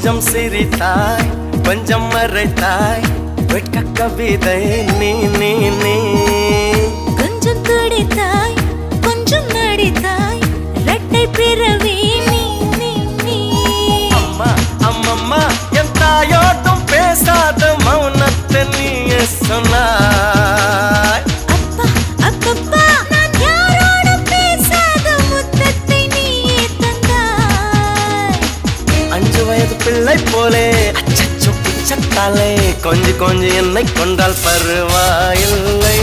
கொஞ்சம் சிரித்தாய் கொஞ்சம் மறைத்தாய் வெட்க கவிதை நீ நீ நீ கொஞ்சம் துடித்தாய் கொஞ்சம் நடித்தாய் இரட்டை பிறவி நீ நீ நீ அம்மா அம்மம்மா என் தாயோட்டும் பேசாத மௌனத்தை நீயே சொன்னாய் அப்பா அப்பப்பா நான் யாரோடும் பேசாத முத்தத்தை நீயே தந்தாய் 5 வயது பிள்ளை போலே அச்சச்சோ பிச்சத்தாலே கொஞ்சி கொஞ்சி என்னை கொண்டால் பருவாயில்லை